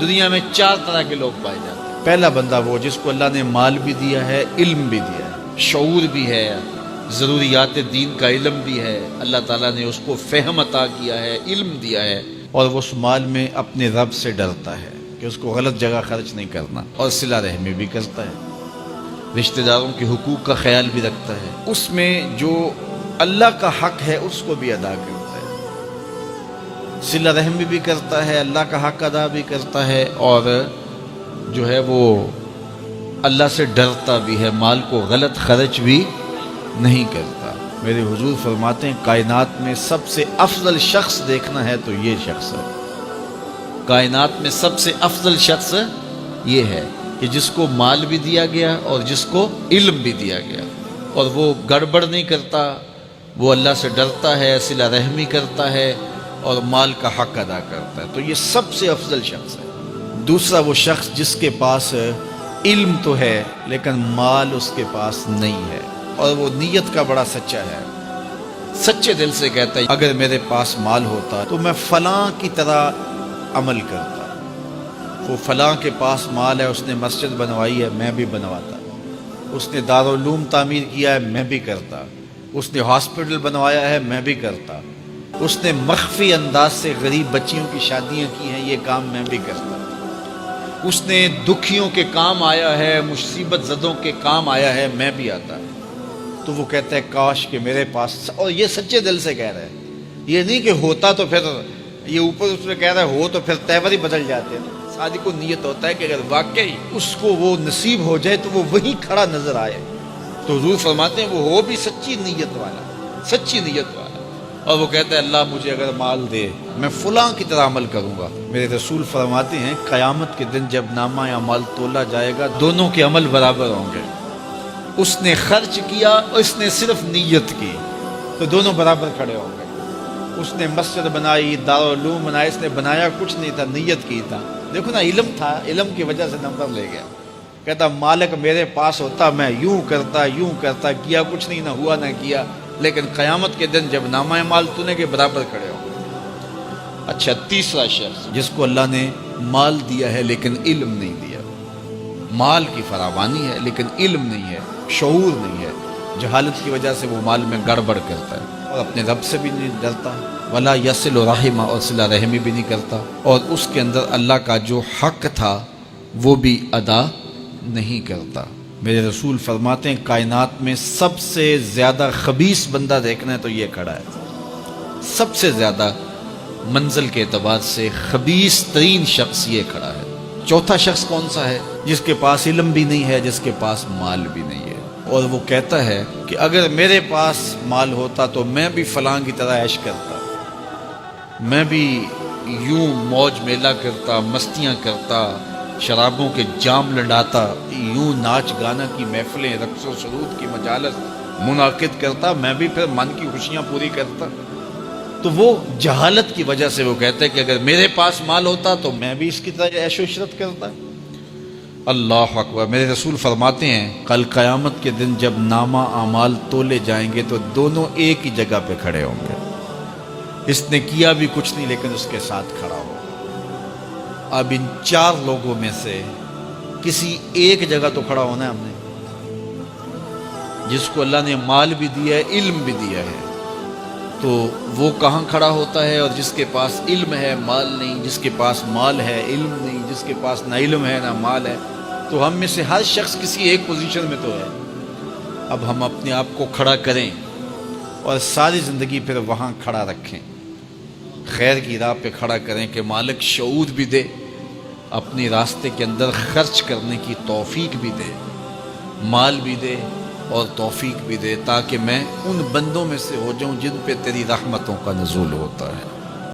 دنیا میں 4 طرح کے لوگ پائے جاتے ہیں۔ پہلا بندہ وہ جس کو اللہ نے مال بھی دیا ہے، علم بھی دیا ہے، شعور بھی ہے، ضروریات دین کا علم بھی ہے، اللہ تعالیٰ نے اس کو فہم عطا کیا ہے، علم دیا ہے، اور وہ اس مال میں اپنے رب سے ڈرتا ہے کہ اس کو غلط جگہ خرچ نہیں کرنا، اور صلہ رحمی بھی کرتا ہے، رشتہ داروں کے حقوق کا خیال بھی رکھتا ہے، اس میں جو اللہ کا حق ہے اس کو بھی ادا کرتا ہے، صلہ رحمی بھی کرتا ہے، اللہ کا حق ادا بھی کرتا ہے، اور جو ہے وہ اللہ سے ڈرتا بھی ہے، مال کو غلط خرچ بھی نہیں کرتا۔ میرے حضور فرماتے ہیں کائنات میں سب سے افضل شخص دیکھنا ہے تو یہ شخص ہے، کائنات میں سب سے افضل شخص یہ ہے کہ جس کو مال بھی دیا گیا اور جس کو علم بھی دیا گیا، اور وہ گڑبڑ نہیں کرتا، وہ اللہ سے ڈرتا ہے، صلہ رحمی کرتا ہے، اور مال کا حق ادا کرتا ہے، تو یہ سب سے افضل شخص ہے۔ دوسرا وہ شخص جس کے پاس علم تو ہے لیکن مال اس کے پاس نہیں ہے، اور وہ نیت کا بڑا سچا ہے، سچے دل سے کہتا ہے اگر میرے پاس مال ہوتا تو میں فلاں کی طرح عمل کرتا، وہ فلاں کے پاس مال ہے، اس نے مسجد بنوائی ہے، میں بھی بنواتا، اس نے دارالعلوم تعمیر کیا ہے، میں بھی کرتا، اس نے ہاسپٹل بنوایا ہے، میں بھی کرتا، اس نے مخفی انداز سے غریب بچیوں کی شادیاں کی ہیں، یہ کام میں بھی کرتا، اس نے دکھیوں کے کام آیا ہے، مصیبت زدوں کے کام آیا ہے، میں بھی آتا۔ تو وہ کہتا ہے کاش کہ میرے پاس، اور یہ سچے دل سے کہہ رہا ہے، یہ نہیں کہ ہوتا تو پھر یہ اوپر اس میں کہہ رہا ہے ہو تو پھر تیور ہی بدل جاتے ہیں۔ شادی کو نیت ہوتا ہے کہ اگر واقعی اس کو وہ نصیب ہو جائے تو وہ وہیں کھڑا نظر آئے، تو حضور فرماتے ہیں وہ ہو بھی سچی نیت والا، سچی نیت والا، اور وہ کہتا ہے اللہ مجھے اگر مال دے میں فلاں کی طرح عمل کروں گا۔ میرے رسول فرماتے ہیں قیامت کے دن جب نامہ اعمال تولا جائے گا دونوں کے عمل برابر ہوں گے، اس نے خرچ کیا اور اس نے صرف نیت کی تو دونوں برابر کھڑے ہوں گے۔ اس نے مسجد بنائی، دارالعلوم بنایا، اس نے بنایا کچھ نہیں تھا، نیت کی تھا، دیکھو نا علم تھا، علم کی وجہ سے نمبر لے گیا، کہتا مالک میرے پاس ہوتا میں یوں کرتا، کیا کچھ نہیں، نہ ہوا نہ کیا، لیکن قیامت کے دن جب نامہ اعمال تونے کے برابر کھڑے ہوں گے۔ اچھا، تیسرا شخص جس کو اللہ نے مال دیا ہے لیکن علم نہیں دیا، مال کی فراوانی ہے لیکن علم نہیں ہے، شعور نہیں ہے، جہالت کی وجہ سے وہ مال میں گڑبڑ کرتا ہے، اور اپنے رب سے بھی نہیں ڈرتا، ولا یصل رحمہ، اور صلہ رحمی بھی نہیں کرتا، اور اس کے اندر اللہ کا جو حق تھا وہ بھی ادا نہیں کرتا۔ میرے رسول فرماتے ہیں کائنات میں سب سے زیادہ خبیث بندہ دیکھنا ہے تو یہ کھڑا ہے، سب سے زیادہ منزل کے اعتبار سے خبیث ترین شخص یہ کھڑا ہے۔ چوتھا شخص کون سا ہے؟ جس کے پاس علم بھی نہیں ہے، جس کے پاس مال بھی نہیں ہے، اور وہ کہتا ہے کہ اگر میرے پاس مال ہوتا تو میں بھی فلاں کی طرح عیش کرتا، میں بھی یوں موج میلہ کرتا، مستیاں کرتا، شرابوں کے جام لڑاتا، یوں ناچ گانا کی محفلیں، رقص و سرود کی مجالس منعقد کرتا، میں بھی پھر من کی خوشیاں پوری کرتا۔ تو وہ جہالت کی وجہ سے وہ کہتا ہے کہ اگر میرے پاس مال ہوتا تو میں بھی اس کی طرح عیش و عشرت کرتا۔ اللہ اکبر۔ میرے رسول فرماتے ہیں کل قیامت کے دن جب نامہ اعمال تولے جائیں گے تو دونوں ایک ہی جگہ پہ کھڑے ہوں گے، اس نے کیا بھی کچھ نہیں لیکن اس کے ساتھ کھڑا ہوگا۔ اب ان 4 لوگوں میں سے کسی ایک جگہ تو کھڑا ہونا ہے ہم نے، جس کو اللہ نے مال بھی دیا ہے، علم بھی دیا ہے، تو وہ کہاں کھڑا ہوتا ہے؟ اور جس کے پاس علم ہے مال نہیں، جس کے پاس مال ہے علم نہیں، جس کے پاس نہ علم ہے نہ مال ہے، تو ہم میں سے ہر شخص کسی ایک پوزیشن میں تو ہے۔ اب ہم اپنے آپ کو کھڑا کریں اور ساری زندگی پھر وہاں کھڑا رکھیں، خیر کی راہ پہ کھڑا کریں کہ مالک شعور بھی دے، اپنے راستے کے اندر خرچ کرنے کی توفیق بھی دے، مال بھی دے اور توفیق بھی دے، تاکہ میں ان بندوں میں سے ہو جاؤں جن پہ تیری رحمتوں کا نزول ہوتا ہے۔